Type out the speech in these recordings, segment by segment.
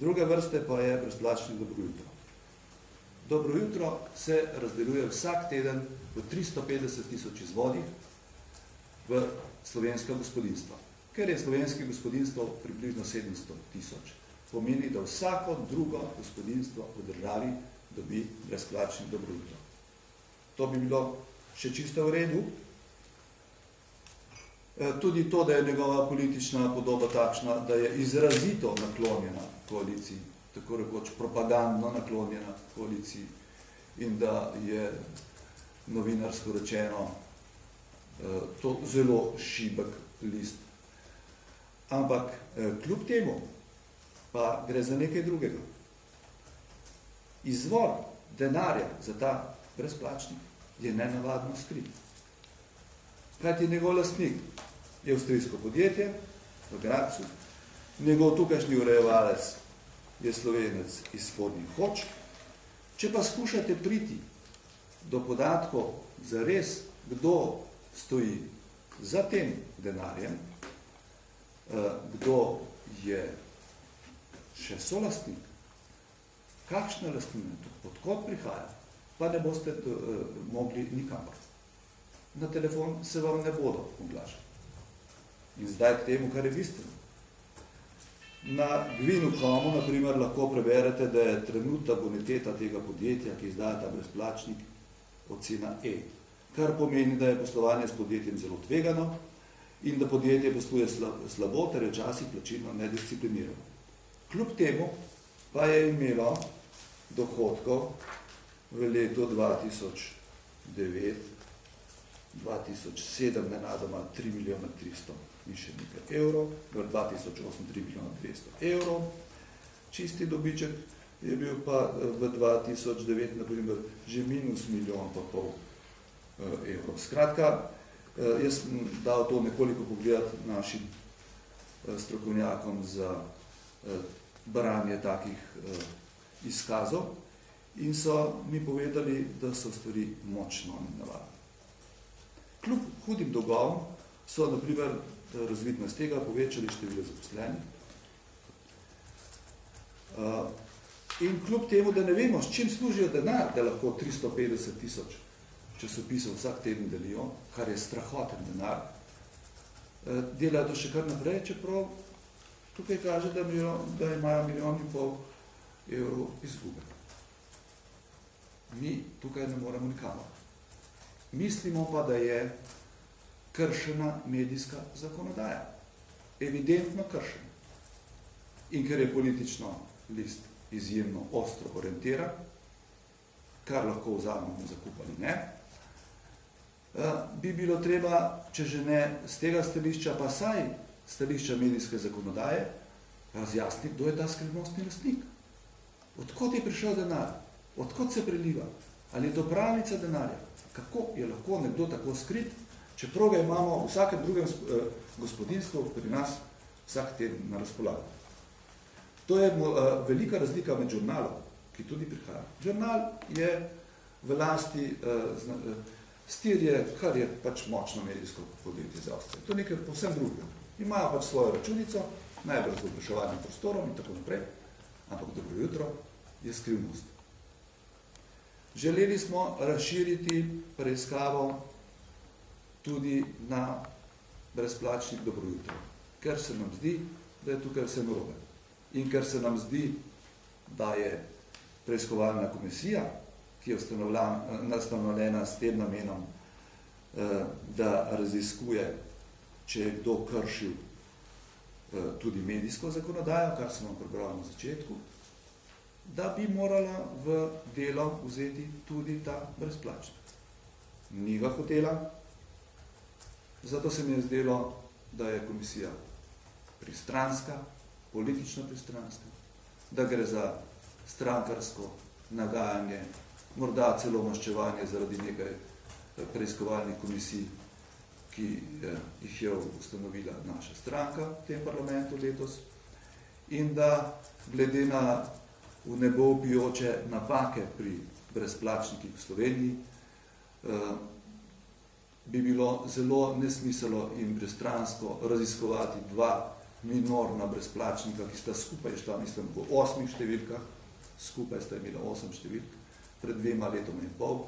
Druga vrste pa je brezplačni dobro jutro. Dobro jutro se razdeljuje vsak teden v 350 tisoč izvodih v slovenska gospodinstva. Ker je slovenskih gospodinstvo približno 700 tisoč, pomeni, da vsako drugo gospodinstvo v državi dobi brezplačni dobro jutro. To bi bilo še čisto v redu. Tudi to, da je njegova politična podoba takšna, da je izrazito naklonjena koaliciji, tako rekoč propagandno naklonjena koaliciji in da je novinarsko rečeno to zelo šibek list. Ampak kljub temu pa gre za nekaj drugega. Izvor denarja za ta brezplačnik je nenavadno skrit. Kajti njegov lastnik je avstrijsko podjetje v Gradcu, njegov tukajšnji urejevalec je Slovenec iz Spodnjih Hoč. Če pa skušate priti do podatkov za res, kdo stoji za tem denarjem, kdo je še solastnik, kakšna lastnina je to, odkot prihaja, pa ne boste mogli nikamor. Na telefon se vam ne bodo oglašali. In zdaj k temu, kar je bistveno. Na Gvinu.comu, na primer, lahko preberete, da je trenutna boniteta tega podjetja, ki izdaja ta brezplačnik, ocena E. Kar pomeni, da je poslovanje s podjetjem zelo tvegano in da podjetje posluje slabo, ter je včasih plačilno nedisciplinirano. Kljub temu pa je imelo dohodkov v letu 2009 2007 nenadoma 3 milijona 300 in še nekaj evrov, v 2008 3 milijona 200 evrov. Čisti dobiček je bil pa v 2009 naprimer že minus milijon pa pol evrov. Skratka, jaz sem dal to nekoliko pogledati našim strokovnjakom za branje takih izkazov in so mi povedali, da so stvari močno nenavadne. Kljub hudim dolgom so, na primer, razvidno iz tega povečali število zaposlenih. In kljub temu, da ne vemo, s čim služijo denar, da lahko 350 tisoč časopisov vsak teden delijo, kar je strahoten denar, delajo to še kar naprej, čeprav tukaj kaže, da imajo 1,5 milijona evrov izgube. Mi tukaj ne moremo nikamor. Mislimo pa, da je kršena medijska zakonodaja. Evidentno kršena. In ker je politično list izjemno ostro orientiran, kar lahko vzamemo za kup ali ne, bi bilo treba, če že ne z tega stališča, pa saj stališča medijske zakonodaje, razjasniti, kdo je ta skrivnostni lastnik. Odkot je prišel denar? Odkot se preliva? Ali je to pravnica denarja? Kako je lahko nekdo tako skrit, čeprav ga imamo v vsakem drugem gospodinstvu pri nas vsak teden na razpolago. To je velika razlika med žurnalom, ki tudi prihaja. Žurnal je v lasti Stirje, kar je pač močno medijsko podjetje za Avstrijo. To je nekaj povsem drugega. Imajo pač svojo računico, najbolj z obraševalnim prostorom in tako naprej, ampak dobro jutro je skrivnost. Želeli smo razširiti preiskavo tudi na brezplačnik dobro jutro, ker se nam zdi, da je tukaj vse narobe. In ker se nam zdi, da je preiskovalna komisija, ki je ustanovljena s tem namenom, da raziskuje, če je kdo kršil tudi medijsko zakonodajo, kar sem vam prebral na začetku, da bi morala v delo vzeti tudi ta brezplačnik. Ni ga hotela, zato se mi je zdelo, da je komisija pristranska, politično pristranska, da gre za strankarsko nagajanje, morda celo maščevanje zaradi nekaj preiskovalnih komisij, ki jih je ustanovila naša stranka v tem parlamentu letos, in da glede na v nebo vpijoče napake pri brezplačnikih v Sloveniji, bi bilo zelo nesmiselno in brezstransko raziskovati dva minorna brezplačnika, ki sta skupaj šla, mislim, v 8 številkah, skupaj sta imela 8 številk, pred 2 letoma in pol,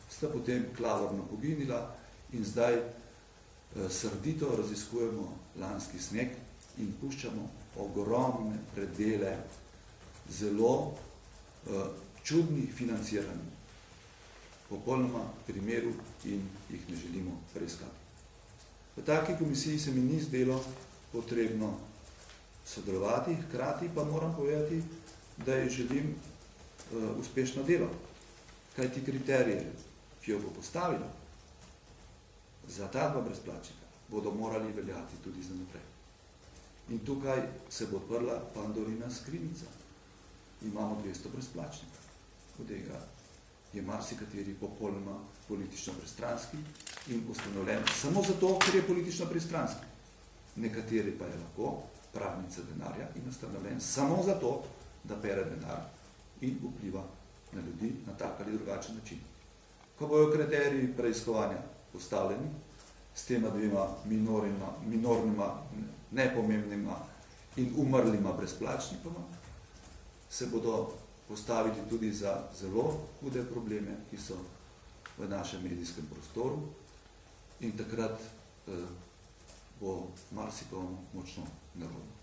sta potem klavrno poginila in zdaj srdito raziskujemo lanski sneg in puščamo ogromne predele zelo čudnih financiranj, popolnoma primeru in jih ne želimo preiskati. V taki komisiji se mi ni zdelo potrebno sodelovati, hkrati pa moram povedati, da ji želim uspešno delo. Kaj ti kriterije, ki jo bo postavila za ta dva brezplačnika, bodo morali veljati tudi za naprej. In tukaj se bo odprla Pandorina skrinjica. Imamo 200 brezplačnika. Od tega je marsikateri popolnoma politično pristranski in ustanovljen samo zato, ker je politično pristranski. Nekateri pa je lahko pravnica denarja in ustanovljen samo zato, da pere denar in vpliva na ljudi na tak ali drugačen način. Ko bojo kriteriji preiskovanja postavljeni s tema dvema minornima, nepomembnima in umrlima brezplačnikoma, se bodo postaviti tudi za zelo hude probleme, ki so v našem medijskem prostoru in takrat bo marsikomu močno nerodno.